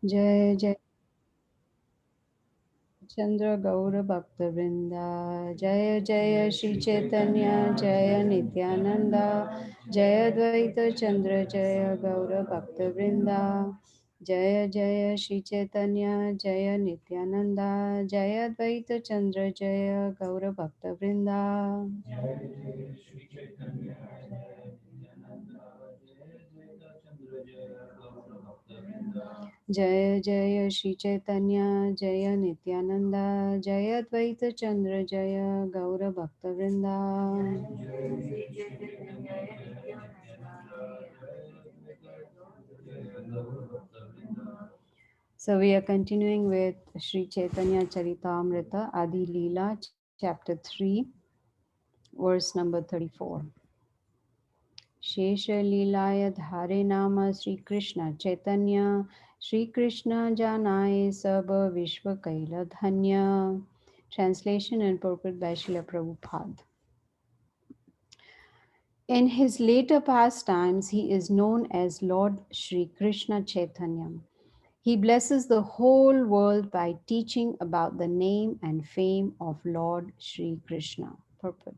जय जय चंद्र गौर भक्त वृंदा। जय जय श्री चैतन्य जय नित्यानंदा। जय द्वैत चंद्र जय गौर भक्त वृंदा। जय जय श्री चैतन्य जय नित्यानंदा। जय द्वैत चंद्र जय गौर भक्त वृंदा। जय जय श्री चैतन्य जय नित्यानंदा। जय द्वैत चंद्र जय गौर भक्त वृंदा। So we are continuing with Sri Chaitanya Charitamrita Adi Leela, chapter 3, verse number 34. शेष लीलाय धारे नाम श्री कृष्ण चैतन्य श्री कृष्ण जानाए सब विश्व कैल धन्य. Translation and purport by Srila Prabhupada. In his later pastimes, he is known as Lord Shri Krishna Chaitanya. He blesses the whole world by teaching about the name and fame of Lord Shri Krishna. Purport.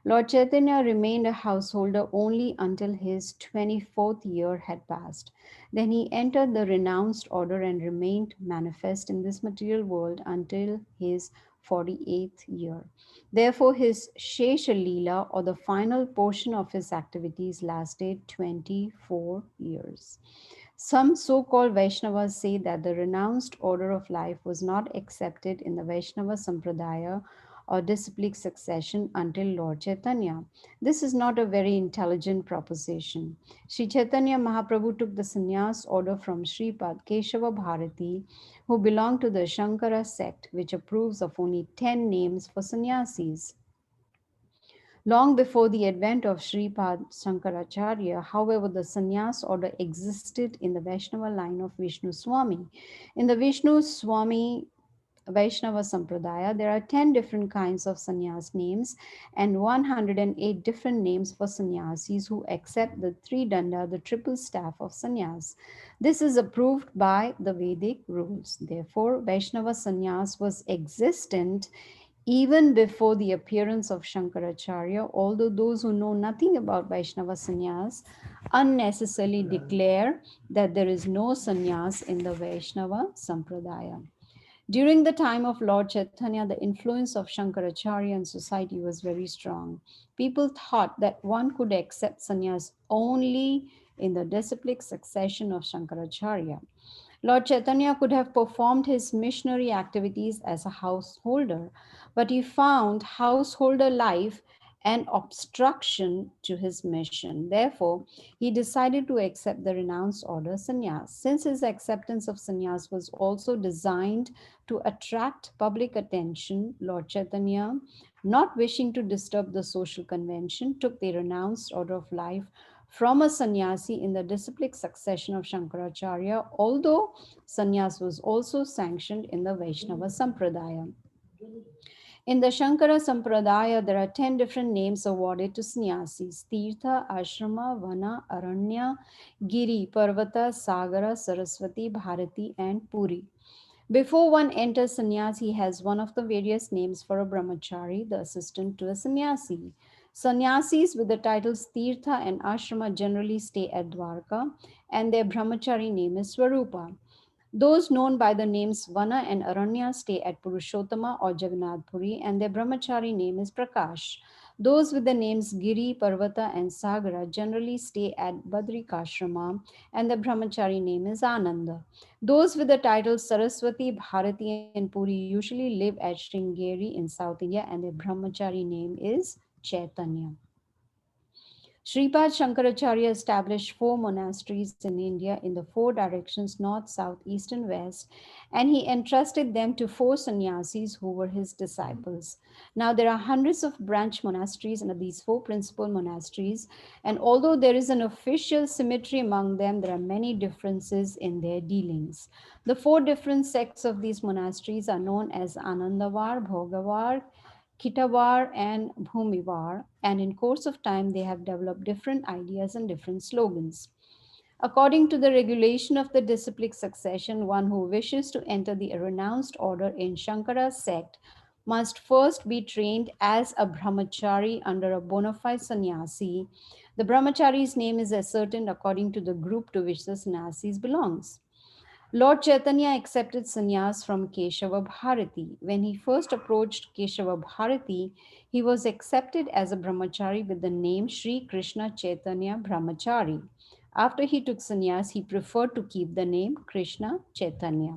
Lord Chaitanya remained a householder only until his 24th year had passed. Then he entered the renounced order and remained manifest in this material world until his 48th year. Therefore, his Shesha Leela, or the final portion of his activities, lasted 24 years. Some so called Vaishnavas say that the renounced order of life was not accepted in the Vaishnava Sampradaya or disciplic succession until Lord Chaitanya. This is not a very intelligent proposition. Sri Chaitanya Mahaprabhu took the sannyas order from Sripad Keshava Bharati, who belonged to the Shankara sect, which approves of only 10 names for sannyasis. Long before the advent of Sripad Shankaracharya, however, the sannyas order existed in the Vaishnava line of Vishnu Swami. In the Vishnu Swami Vaishnava Sampradaya, there are 10 different kinds of sannyas names and 108 different names for sannyasis who accept the three danda, the triple staff of sannyas. This is approved by the Vedic rules. Therefore, Vaishnava sannyas was existent even before the appearance of Shankaracharya, although those who know nothing about Vaishnava sannyas unnecessarily declare that there is no sannyas in the Vaishnava Sampradaya. During the time of Lord Chaitanya, the influence of Shankaracharya in society was very strong. People thought that one could accept sannyas only in the disciplic succession of Shankaracharya. Lord Chaitanya could have performed his missionary activities as a householder, but he found householder life an obstruction to his mission. Therefore, he decided to accept the renounced order sannyas. Since his acceptance of sannyas was also designed to attract public attention, Lord Chaitanya, not wishing to disturb the social convention, took the renounced order of life from a sannyasi in the disciplic succession of Shankaracharya, although sannyas was also sanctioned in the Vaishnava Sampradaya. In the Shankara Sampradaya, there are 10 different names awarded to sannyasis: Tirtha, Ashrama, Vana, Aranya, Giri, Parvata, Sagara, Saraswati, Bharati, and Puri. Before one enters sannyas, he has one of the various names for a brahmachari, the assistant to a sannyasi. Sannyasis with the titles Tirtha and Ashrama generally stay at Dwarka, and their brahmachari name is Swarupa. Those known by the names Vana and Aranya stay at Purushottama or Jagannath Puri, and their brahmachari name is Prakash. Those with the names Giri, Parvata, and Sagara generally stay at Badrikashrama, and the brahmachari name is Ananda. Those with the titles Saraswati, Bharati, and Puri usually live at Sringeri in South India, and their brahmachari name is Chaitanya. Sripad Shankaracharya established four monasteries in India in the four directions north, south, east, and west, and he entrusted them to four sannyasis who were his disciples. Now, there are hundreds of branch monasteries under these four principal monasteries, and although there is an official symmetry among them, there are many differences in their dealings. The four different sects of these monasteries are known as Anandavar, Bhogavar, Kitavar and Bhumivar, and in course of time they have developed different ideas and different slogans. According to the regulation of the disciplic succession, one who wishes to enter the renounced order in Shankara's sect must first be trained as a brahmachari under a bona fide sannyasi. The brahmachari's name is ascertained according to the group to which the sannyasis belongs. Lord Chaitanya accepted sannyas from Keshava Bharati. When he first approached Keshava Bharati, he was accepted as a brahmachari with the name Sri Krishna Chaitanya Brahmachari. After he took sannyas, he preferred to keep the name Krishna Chaitanya.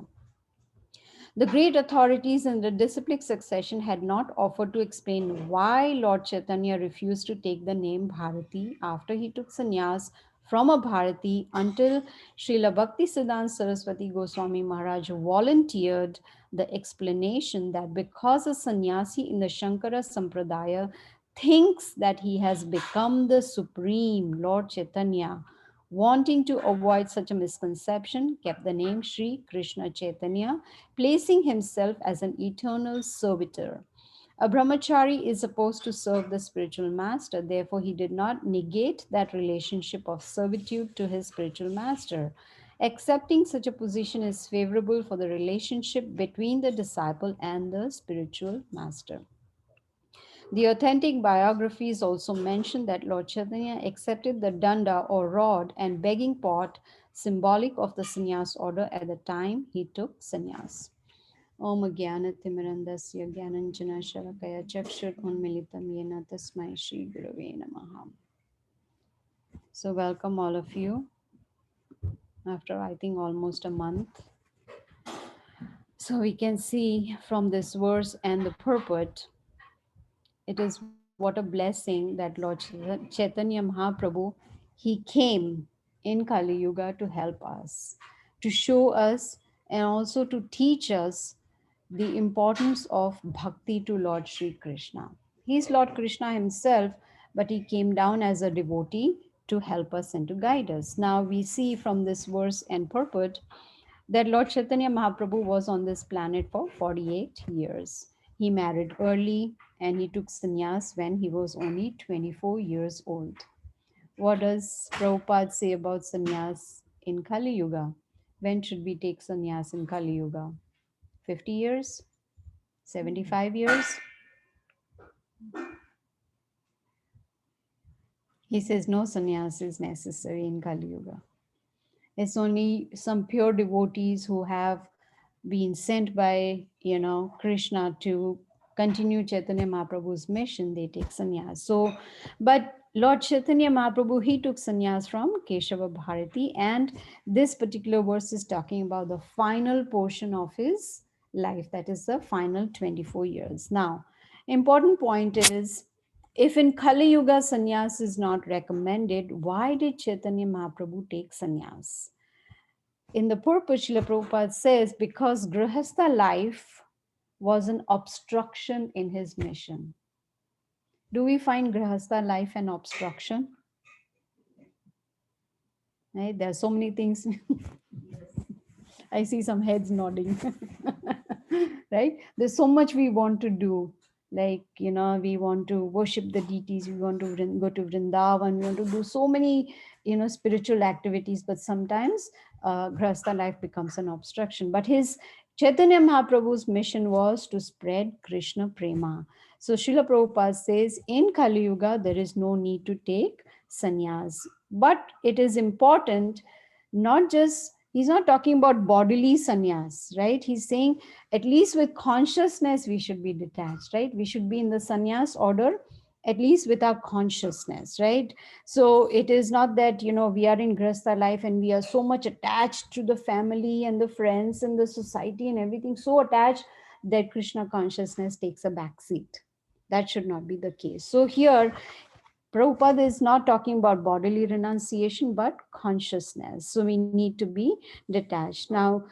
The great authorities in the disciplic succession had not offered to explain why Lord Chaitanya refused to take the name Bharati after he took sannyas from a Bharati until Srila Bhakti Siddhanta Saraswati Goswami Maharaj volunteered the explanation that because a sannyasi in the Shankara Sampradaya thinks that he has become the supreme Lord Chaitanya, wanting to avoid such a misconception, kept the name Sri Krishna Chaitanya, placing himself as an eternal servitor. A brahmachari is supposed to serve the spiritual master, therefore, he did not negate that relationship of servitude to his spiritual master. Accepting such a position is favorable for the relationship between the disciple and the spiritual master. The authentic biographies also mention that Lord Chaitanya accepted the danda or rod and begging pot, symbolic of the sannyas order at the time he took sannyas. Om Jnana Timirandasya Jnananjana Shalakaya Chakshur Unmilitam Yena Tasmai Shri Gurave Namaha. So welcome all of you after I think almost a month. So we can see from this verse and the purport, it is what a blessing that Lord Chaitanya Mahaprabhu, he came in Kali Yuga to help us, to show us and also to teach us the importance of bhakti to Lord Sri Krishna. He is Lord Krishna himself, but he came down as a devotee to help us and to guide us. Now we see from this verse and purport that Lord Chaitanya Mahaprabhu was on this planet for 48 years. He married early and he took sannyas when he was only 24 years old. What does Prabhupada say about sannyas in Kali Yuga? When should we take sannyas in Kali Yuga? 50 years? 75 years? He says no sannyas is necessary in Kali Yuga. It's only some pure devotees who have been sent by, Krishna to continue Chaitanya Mahaprabhu's mission, they take sannyas. So, but Lord Chaitanya Mahaprabhu, he took sannyas from Keshava Bharati, and this particular verse is talking about the final portion of his life, that is the final 24 years. Now, important point is, if in Kali Yuga sannyas is not recommended, why did Chaitanya Mahaprabhu take sannyas? In the purport, Srila Prabhupada says, because Grihastha life was an obstruction in his mission. Do we find Grihastha life an obstruction? Right? There are so many things. I see some heads nodding. Right? There's so much we want to do. Like, we want to worship the deities, we want to go to Vrindavan, we want to do so many, spiritual activities, but sometimes Grihastha life becomes an obstruction. But his Chaitanya Mahaprabhu's mission was to spread Krishna Prema. So Srila Prabhupada says, in Kali Yuga, there is no need to take sannyas. But it is important, not just, he's not talking about bodily sannyas, right? He's saying at least with consciousness we should be detached, right? We should be in the sannyas order at least with our consciousness, right? So it is not that, we are in Grihastha life and we are so much attached to the family and the friends and the society and everything, so attached that Krishna consciousness takes a back seat. That should not be the case. So here, Prabhupada is not talking about bodily renunciation, but consciousness. So we need to be detached. Now,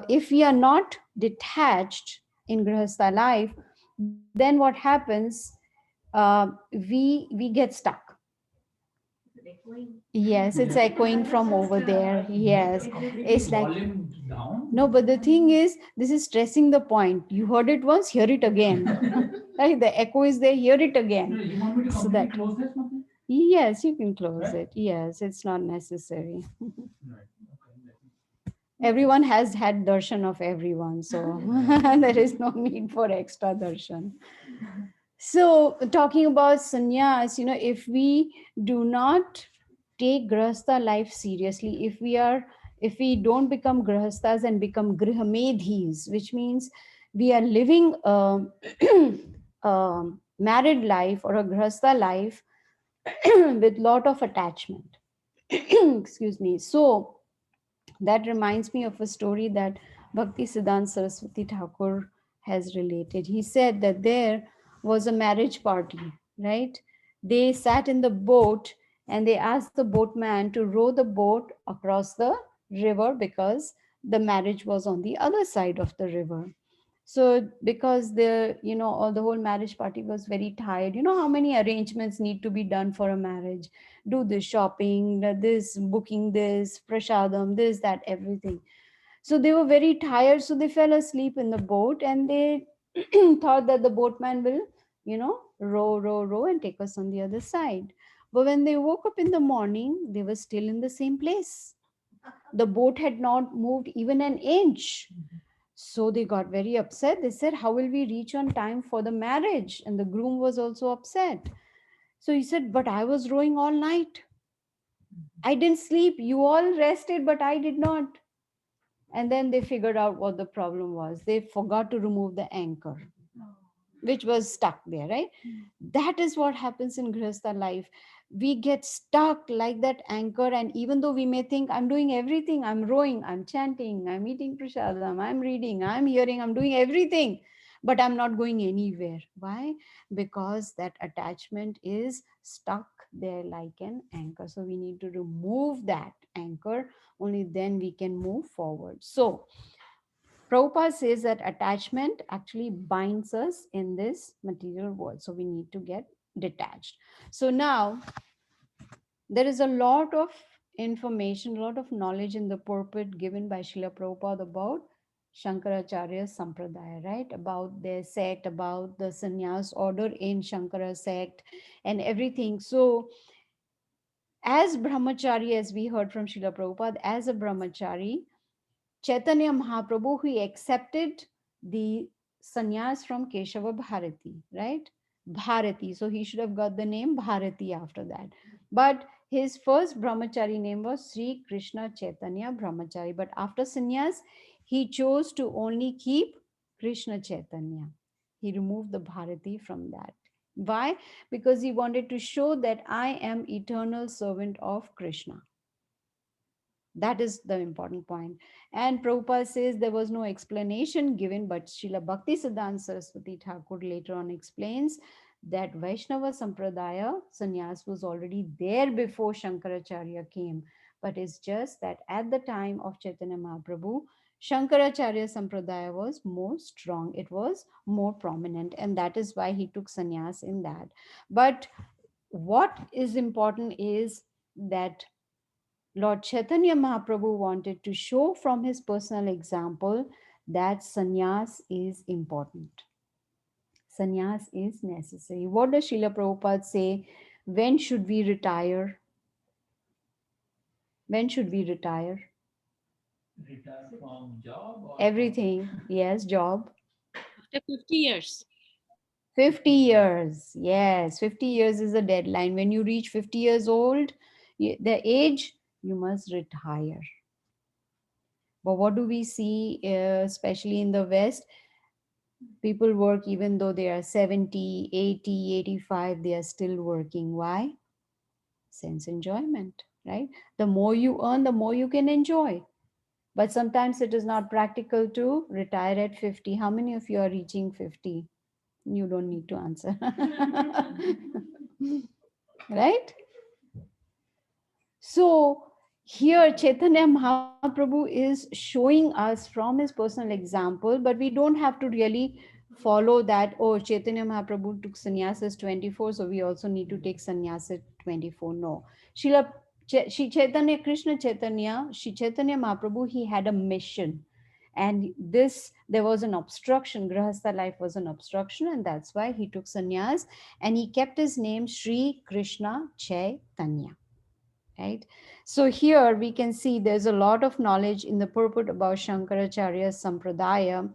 if we are not detached in Grihastha life, then what happens? We get stuck. Yes, it's echoing from over there. Yes, it's like no, but the thing is, this is stressing the point. You heard it once, hear it again. Right? The echo is there, hear it again. You want me to So completely that close this? Yes, you can close Right? it. Yes, it's not necessary. Right. Okay. Everyone has had darshan of everyone, so there is no need for extra darshan. So, talking about sannyas, if we do not take grahastha life seriously, if we don't become grahasthas and become grihamedhis, which means we are living a, married life or a grahastha life with lot of attachment. Excuse me. So, that reminds me of a story that Bhakti Siddhanta Saraswati Thakur has related. He said that there was a marriage party, right? They sat in the boat and they asked the boatman to row the boat across the river because the marriage was on the other side of the river. So because all the whole marriage party was very tired. You know how many arrangements need to be done for a marriage? Do this shopping, this booking, this prasadam, this, that, everything. So they were very tired, so they fell asleep in the boat, and they thought that the boatman will, row, row, row and take us on the other side. But when they woke up in the morning, they were still in the same place. The boat had not moved even an inch. So they got very upset. They said, how will we reach on time for the marriage? And the groom was also upset. So he said, but I was rowing all night. I didn't sleep. You all rested, but I did not. And then they figured out what the problem was. They forgot to remove the anchor, which was stuck there, right? That is what happens in Grihastha life. We get stuck like that anchor, and even though we may think, I'm doing everything, I'm rowing, I'm chanting, I'm eating prasadam, I'm reading, I'm hearing, I'm doing everything, but I'm not going anywhere. Why? Because that attachment is stuck there like an anchor. So we need to remove that anchor, only then we can move forward. So Prabhupada says that attachment actually binds us in this material world. So we need to get detached. So now there is a lot of information, a lot of knowledge in the purport given by Srila Prabhupada about Shankaracharya Sampradaya, right? About their sect, about the sannyas order in Shankara sect and everything. So as brahmachari, as we heard from Srila Prabhupada, as a brahmachari, Chaitanya Mahaprabhu, he accepted the sannyas from Keshava Bharati, right? Bharati. So he should have got the name Bharati after that. But his first brahmachari name was Sri Krishna Chaitanya Brahmachari. But after sannyas, he chose to only keep Krishna Chaitanya. He removed the Bharati from that. Why? Because he wanted to show that I am eternal servant of Krishna. That is the important point. And Prabhupada says there was no explanation given, but Srila Bhakti Siddhanta Saraswati Thakur later on explains that Vaishnava Sampradaya sannyas was already there before Shankaracharya came. But it's just that at the time of Chaitanya Mahaprabhu, Shankaracharya Sampradaya was more strong, it was more prominent, and that is why he took sannyas in that. But what is important is that Lord Chaitanya Mahaprabhu wanted to show from his personal example that sannyas is important. Sannyas is necessary. What does Srila Prabhupada say? When should we retire? When should we retire? Retire from job or from Everything. Yes, job. After 50 years. 50 50 years. years. Yes, 50 years is the deadline. When you reach 50 years old, the age, you must retire. But what do we see, especially in the West? People work even though they are 70, 80, 85. They are still working. Why? Sense enjoyment, right? The more you earn, the more you can enjoy. But sometimes it is not practical to retire at 50. How many of you are reaching 50? You don't need to answer. Right? So here Chaitanya Mahaprabhu is showing us from his personal example, but we don't have to really follow that. Oh, Chaitanya Mahaprabhu took sannyas as 24, so we also need to take sannyas at 24. No. Shri Chaitanya Krishna Chaitanya, Shri Chaitanya Mahaprabhu, he had a mission. And this, there was an obstruction, grahastha life was an obstruction, and that's why he took sannyas, and he kept his name Sri Krishna Chaitanya, right? So here we can see there's a lot of knowledge in the purport about Shankaracharya's Sampradaya,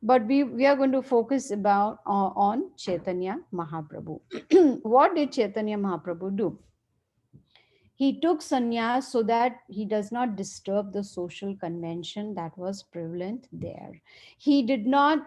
but we are going to focus about on Chaitanya Mahaprabhu. What did Chaitanya Mahaprabhu do? He took sannyas so that he does not disturb the social convention that was prevalent there. He did not,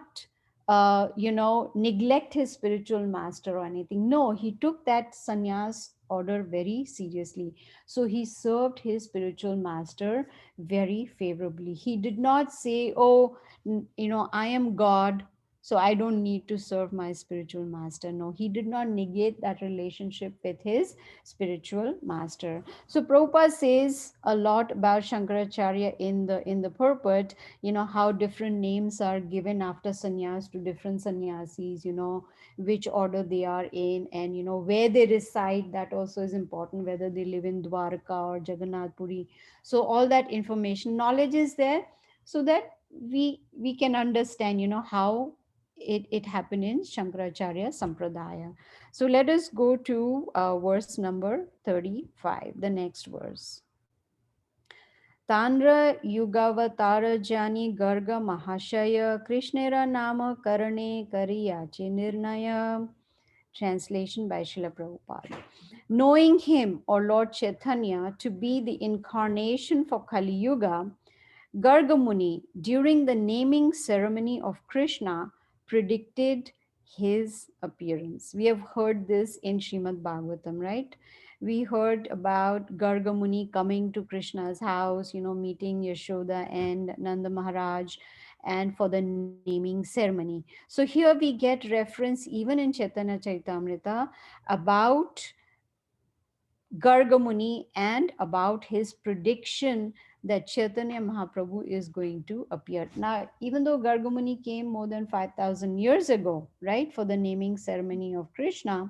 neglect his spiritual master or anything. No, he took that sannyas order very seriously. So he served his spiritual master very favorably. He did not say, oh, I am God, so I don't need to serve my spiritual master. No, he did not negate that relationship with his spiritual master. So Prabhupada says a lot about Shankaracharya in the purport, how different names are given after sannyas to different sannyasis, which order they are in, and where they reside. That also is important, whether they live in Dwarka or Jagannath Puri. So all that information, knowledge is there, so that we can understand, how it happened in Shankaracharya Sampradaya. So let us go to verse number 35, the next verse. Tandra Yugavatara Jani Garga Mahashaya Krishnera Nama Karane Kariyachi Nirnaya. Translation by Srila Prabhupada. Knowing him, or Lord Chaitanya, to be the incarnation for Kali Yuga, Gargamuni, during the naming ceremony of Krishna, predicted his appearance. We have heard this in Srimad Bhagavatam, right? We heard about Gargamuni coming to Krishna's house, meeting Yashoda and Nanda Maharaj, and for the naming ceremony. So here we get reference even in Chaitanya Charitamrita about Gargamuni and about his prediction that Chaitanya Mahaprabhu is going to appear. Now, even though Gargamuni came more than 5,000 years ago, right, for the naming ceremony of Krishna,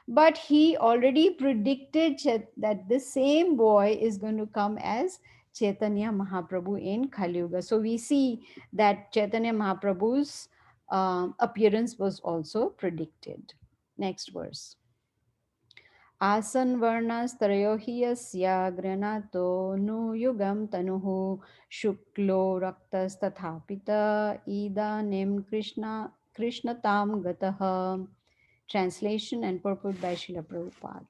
but he already predicted that the same boy is going to come as Chaitanya Mahaprabhu in Kali Yuga. So we see that Chaitanya Mahaprabhu's appearance was also predicted. Next verse. Asan varnastrayo hi yasya granato nu yugam tanuhu shuklo raktas tathapita idanim krishnatam gataha. Translation and purport by Srila Prabhupada.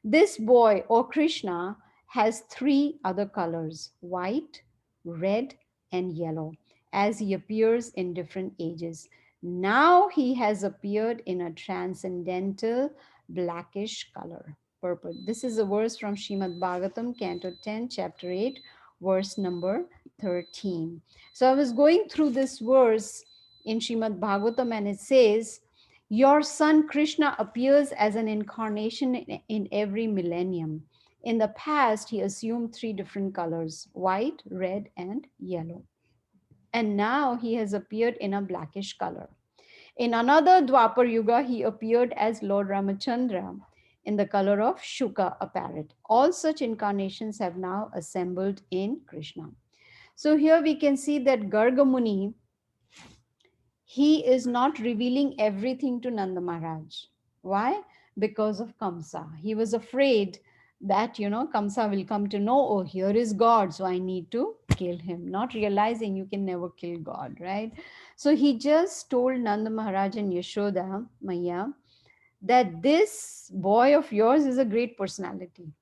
This boy, or Krishna, has three other colors: white, red, and yellow, as he appears in different ages. Now he has appeared in a transcendental blackish color. Purport. This is a verse from Srimad Bhagavatam, Canto 10, Chapter 8, verse number 13. So I was going through this verse in Srimad Bhagavatam, and it says, your son Krishna appears as an incarnation in every millennium. In the past, he assumed three different colors: white, red, and yellow. And now he has appeared in a blackish color. In another Dwapar Yuga, he appeared as Lord Ramachandra in the color of Shuka, a parrot. All such incarnations have now assembled in Krishna. So here we can see that Gargamuni, he is not revealing everything to Nanda Maharaj. Why? Because of Kamsa. He was afraid that, Kamsa will come to know, oh, here is God, so I need to kill him, not realizing you can never kill God, right? So he just told Nanda Maharaj and Yashoda, Maya, that this boy of yours is a great personality,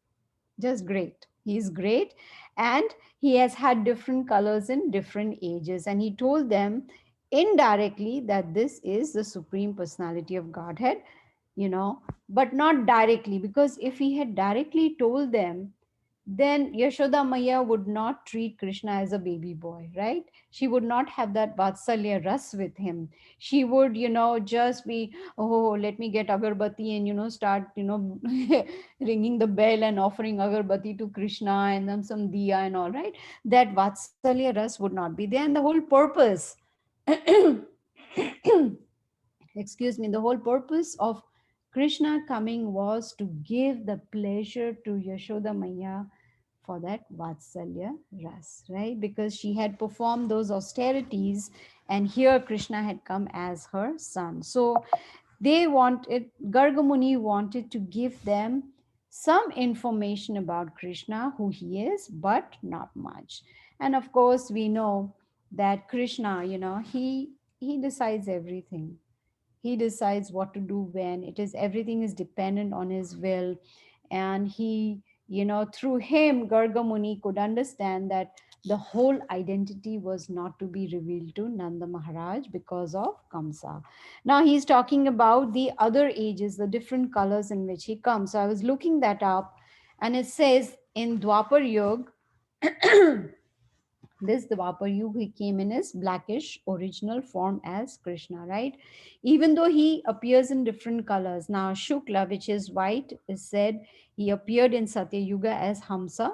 just great. He's great, and he has had different colors in different ages. And he told them indirectly that this is the Supreme Personality of Godhead, but not directly, because if he had directly told them, then Yashoda Maya would not treat Krishna as a baby boy, right? She would not have that Vatsalya ras with him. She would, just be, oh, let me get agarbati and, start, ringing the bell and offering agarbati to Krishna and then some diya and all, right? That Vatsalya ras would not be there. And the whole purpose, excuse me, the whole purpose of Krishna coming was to give the pleasure to Yashoda Maya for that Vatsalya Ras, right? Because she had performed those austerities, and here Krishna had come as her son. So Garga Muni wanted to give them some information about Krishna, who he is, but not much. And of course, we know that Krishna, he decides everything. He decides what to do when. It is everything is dependent on his will. And through him, Garga Muni could understand that the whole identity was not to be revealed to Nanda Maharaj because of Kamsa. Now he's talking about the other ages, the different colors in which he comes. So I was looking that up, and it says in Dwapar Yuga, this Dwapar Yuga, he came in his blackish original form as Krishna, right? Even though he appears in different colors. Now, Shukla, which is white, is said he appeared in Satya Yuga as Hamsa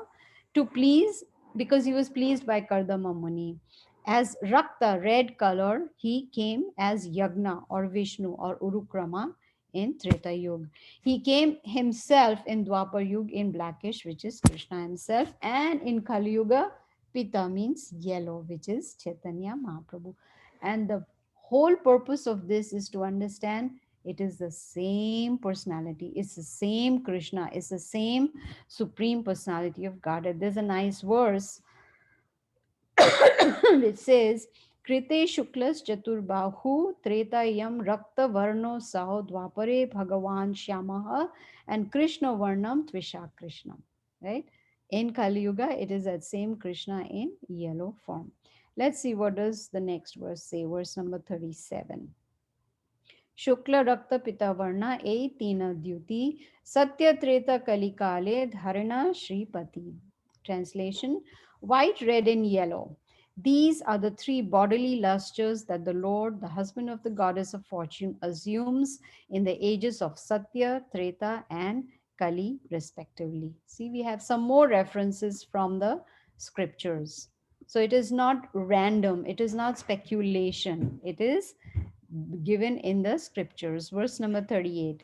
to please, because he was pleased by Kardama Muni. As Rakta, red color, he came as Yagna or Vishnu or Urukrama in Treta Yuga. He came himself in Dwapar Yuga in blackish, which is Krishna himself, and in Kali Yuga, Pita means yellow, which is Chaitanya Mahaprabhu. And the whole purpose of this is to understand it is the same personality. It's the same Krishna. It's the same supreme personality of God. There's a nice verse which says, Krite Shuklas Chaturbahu Tretayam Rakta Varno Saho Dwapare Bhagavan Shyamaha and Krishna Varnam Tvisha Krishnam. Right? In Kali Yuga, it is that same Krishna in yellow form. Let's see what does the next verse say. Verse number 37. Shukla Rakta Pita Varna E Tina Dyuti Satya Treta Kalikale Dharana Shripati. Translation: white, red, and yellow. These are the three bodily lusters that the Lord, the husband of the goddess of fortune, assumes in the ages of Satya, Treta, and Kali, respectively. See, we have some more references from the scriptures. So it is not random, it is not speculation, it is given in the scriptures. Verse number 38.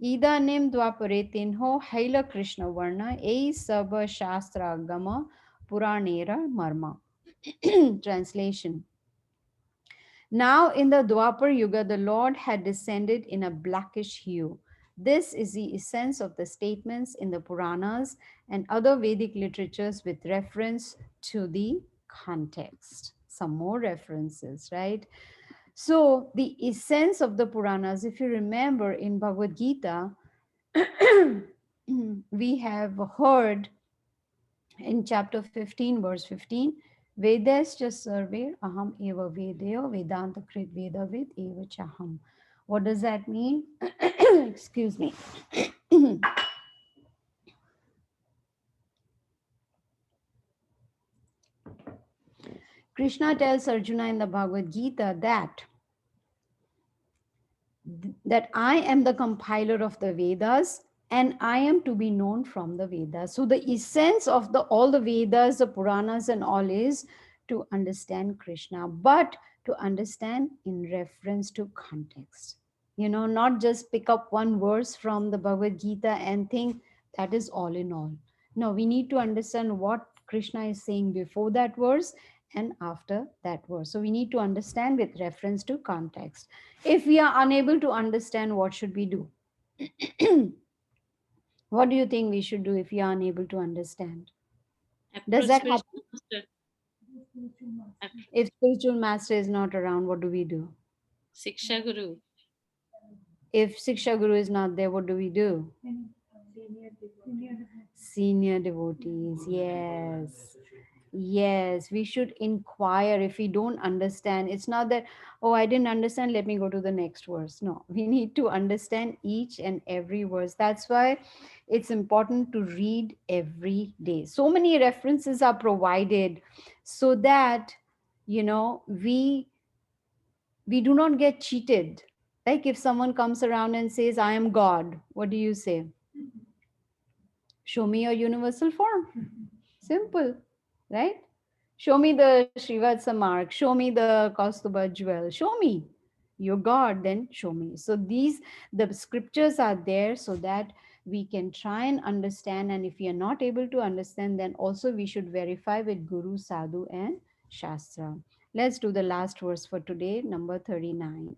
Idanim dwaparetinho haila Krishna varna ei saba shastra gama puranera marma. Translation: now in the Dwapar Yuga, the Lord had descended in a blackish hue. This is the essence of the statements in the Puranas and other Vedic literatures with reference to the context. Some more references, right? So the essence of the Puranas, if you remember in Bhagavad Gita, we have heard in chapter 15, verse 15, Vedascha sarve aham eva vedayo vedanta krit vedavid eva chaham. What does that mean? Excuse me. Krishna tells Arjuna in the Bhagavad Gita that I am the compiler of the Vedas and I am to be known from the Vedas. So the essence of all the Vedas, the Puranas and all is to understand Krishna, but to understand in reference to context. Not just pick up one verse from the Bhagavad Gita and think that is all in all. No, we need to understand what Krishna is saying before that verse and after that verse. So we need to understand with reference to context. If we are unable to understand, what should we do? What do you think we should do if we are unable to understand? Does that happen? If spiritual master is not around, what do we do? Siksha Guru. If Siksha Guru is not there, what do we do? Senior devotees, yes. Yes, we should inquire if we don't understand. It's not that, oh, I didn't understand, let me go to the next verse. No, we need to understand each and every verse. That's why it's important to read every day. So many references are provided so that, we do not get cheated. Like if someone comes around and says, I am God, what do you say? Show me your universal form. Simple, right? Show me the Srivatsa mark. Show me the Kaustuba jewel. Show me. You're God, then show me. So the scriptures are there so that we can try and understand. And if we are not able to understand, then also we should verify with Guru, Sadhu, and Shastra. Let's do the last verse for today, number 39.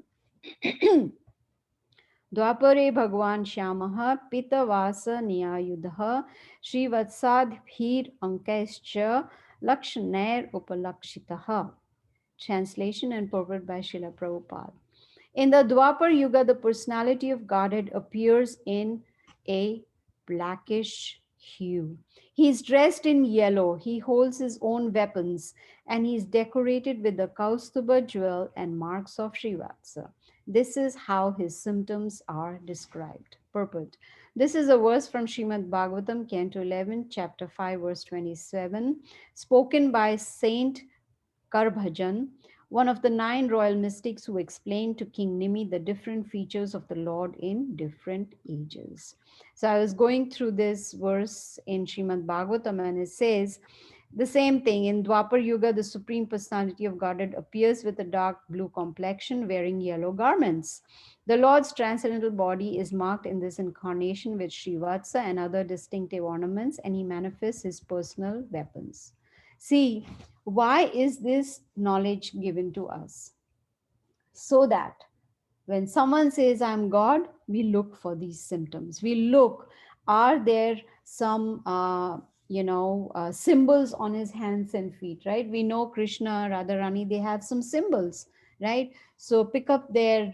द्वापरे भगवान श्यामः पीतवासनियायुधः श्रीवत्साद्भिरङ्कैश्च लक्षणैरुपलक्षितः. Translation and purport by Srila Prabhupada. In the Dwapar Yuga, the personality of Godhead appears in a blackish hue. He is dressed in yellow, he holds his own weapons, and he is decorated with the Kaustuba jewel and marks of Srivatsa. This is how his symptoms are described. Purport. This is a verse from Srimad Bhagavatam, Canto 11, Chapter 5, verse 27, spoken by Saint Karbhajan, one of the nine royal mystics who explained to King Nimi the different features of the Lord in different ages. So I was going through this verse in Srimad Bhagavatam, and it says the same thing. In Dwapar Yuga, the Supreme Personality of Godhead appears with a dark blue complexion, wearing yellow garments. The Lord's transcendental body is marked in this incarnation with Srivatsa and other distinctive ornaments, and he manifests his personal weapons. See, why is this knowledge given to us? So that when someone says, I'm God, we look for these symptoms. We look, are there some, symbols on his hands and feet, right? We know Krishna, Radharani, they have some symbols, right? So pick up their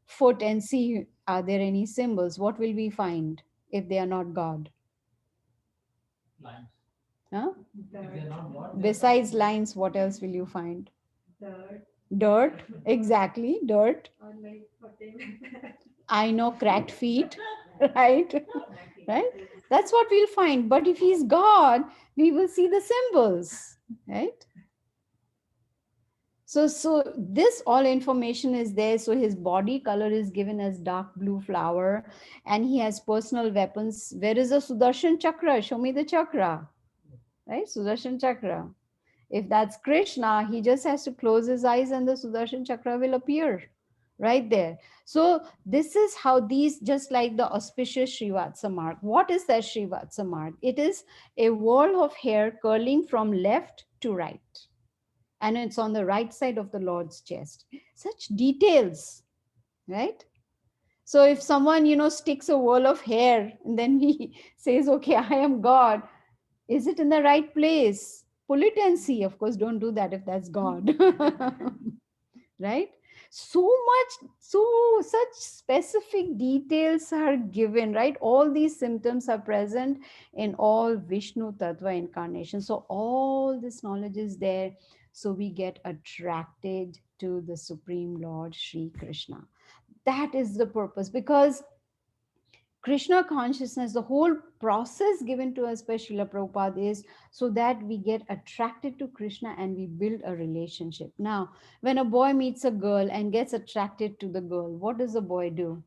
foot and see, are there any symbols? What will we find if they are not God? Lines. Huh? If they're not God, Besides lines, what else will you find? Dirt, exactly, dirt. I know, cracked feet, right? Right? That's what we'll find. But if he's God, we will see the symbols, right? So this all information is there. So his body color is given as dark blue flower, and he has personal weapons. Where is the Sudarshan Chakra? Show me the chakra, right? Sudarshan Chakra. If that's Krishna, he just has to close his eyes and the Sudarshan Chakra will appear right there. So this is how these, just like the auspicious Srivatsa mark. What is that Srivatsa mark? It is a whorl of hair curling from left to right. And it's on the right side of the Lord's chest. Such details, right? So if someone, sticks a whorl of hair and then he says, okay, I am God, is it in the right place? Pull it and see. Of course, don't do that if that's God. Right? So much, such specific details are given, right? All these symptoms are present in all Vishnu Tattva incarnations. So all this knowledge is there. So we get attracted to the Supreme Lord Sri Krishna. That is the purpose, because Krishna consciousness, the whole process given to us by Srila Prabhupada is so that we get attracted to Krishna and we build a relationship. Now, when a boy meets a girl and gets attracted to the girl, what does the boy do?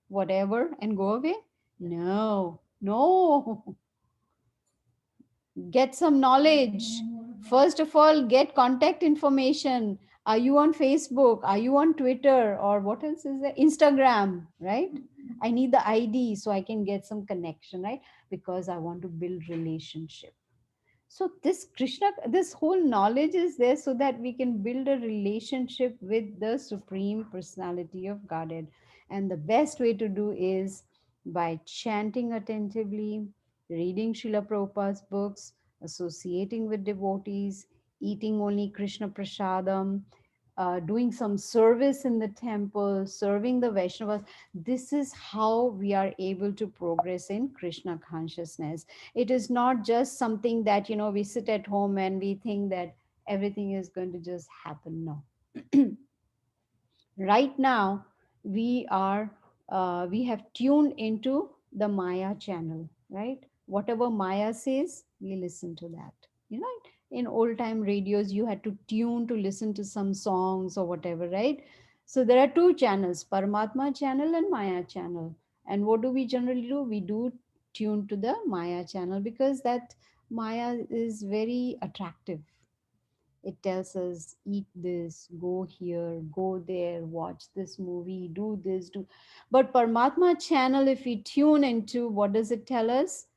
Whatever and go away? No, no. Get some knowledge. First of all, get contact information. Are you on Facebook? Are you on Twitter? Or what else is there? Instagram, right? I need the ID so I can get some connection, right? Because I want to build relationship. So this Krishna, this whole knowledge is there so that we can build a relationship with the Supreme Personality of Godhead. And the best way to do is by chanting attentively, reading Srila Prabhupada's books, associating with devotees, eating only Krishna Prasadam, doing some service in the temple, serving the Vaishnavas. This is how we are able to progress in Krishna consciousness. It is not just something that, we sit at home and we think that everything is going to just happen. No. Right now, we have tuned into the Maya channel, right? Whatever Maya says, we listen to that. In old time radios, you had to tune to listen to some songs or whatever, right? So there are two channels, Paramatma channel and Maya channel. And what do we generally do? We do tune to the Maya channel because that Maya is very attractive. It tells us eat this, go here, go there, watch this movie, do this, do. But Paramatma channel, if we tune into, what does it tell us?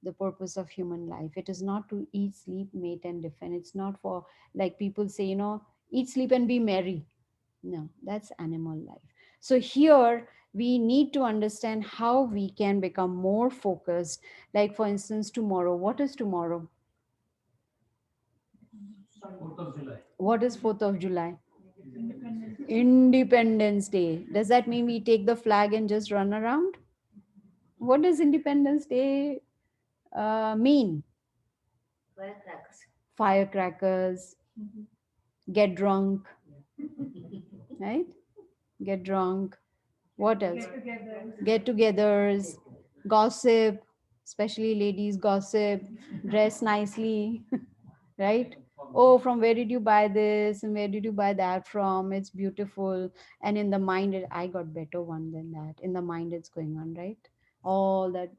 The purpose of human life. It is not to eat, sleep, mate, and defend. It's not for, like people say, eat, sleep, and be merry. No, that's animal life. So here we need to understand how we can become more focused. Like, for instance, tomorrow. What is tomorrow? 4th of July. What is 4th of July? Independence Day. Does that mean we take the flag and just run around? What does Independence Day mean? Firecrackers, get drunk, right? Get drunk. What else? Get togethers, gossip, especially ladies gossip, dress nicely, right? Oh, from where did you buy this and where did you buy that from? It's beautiful. And in the mind, I got better one than that. In the mind, it's going on, right? All that.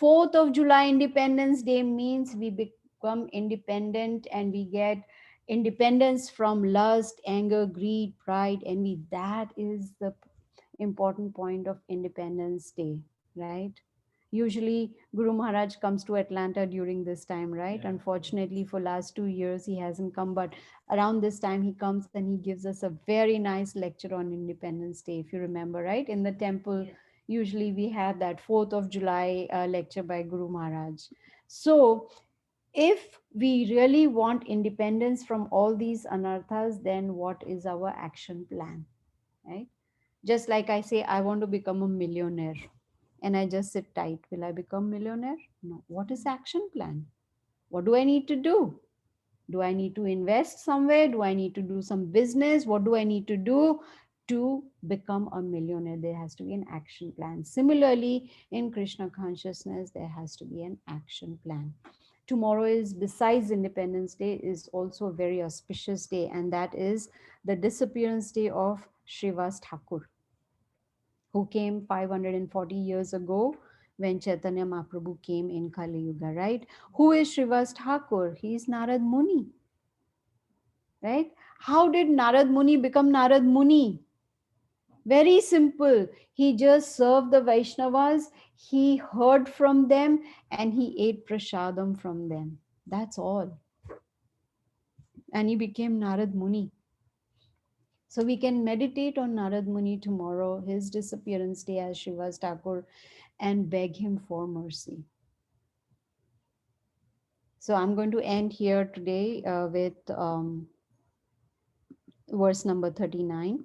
4th of July, Independence Day means we become independent and we get independence from lust, anger, greed, pride, envy. That is the important point of Independence Day, right? Usually Guru Maharaj comes to Atlanta during this time, right? Yeah. Unfortunately, for last 2 years he hasn't come, but around this time he comes and he gives us a very nice lecture on Independence Day, if you remember, right? In the temple, usually we have that 4th of July lecture by Guru Maharaj. So if we really want independence from all these anarthas, then what is our action plan, right? Just like I say, I want to become a millionaire and I just sit tight. Will I become millionaire? No. What is action plan? What do I need to do? Do I need to invest somewhere? Do I need to do some business? What do I need to do to become a millionaire? There has to be an action plan. Similarly, in Krishna consciousness, there has to be an action plan. Tomorrow is, besides Independence Day, is also a very auspicious day, and that is the disappearance day of Srivas Thakur, who came 540 years ago when Chaitanya Mahaprabhu came in Kali Yuga, right? Who is Srivas Thakur? He is Narad Muni, right? How did Narad Muni become Narad Muni? Very simple. He just served the Vaishnavas, he heard from them, and he ate prasadam from them. That's all. And he became Narad Muni. So we can meditate on Narad Muni tomorrow, his disappearance day as Srivas Thakur, and beg him for mercy. So I'm going to end here today with verse number 39.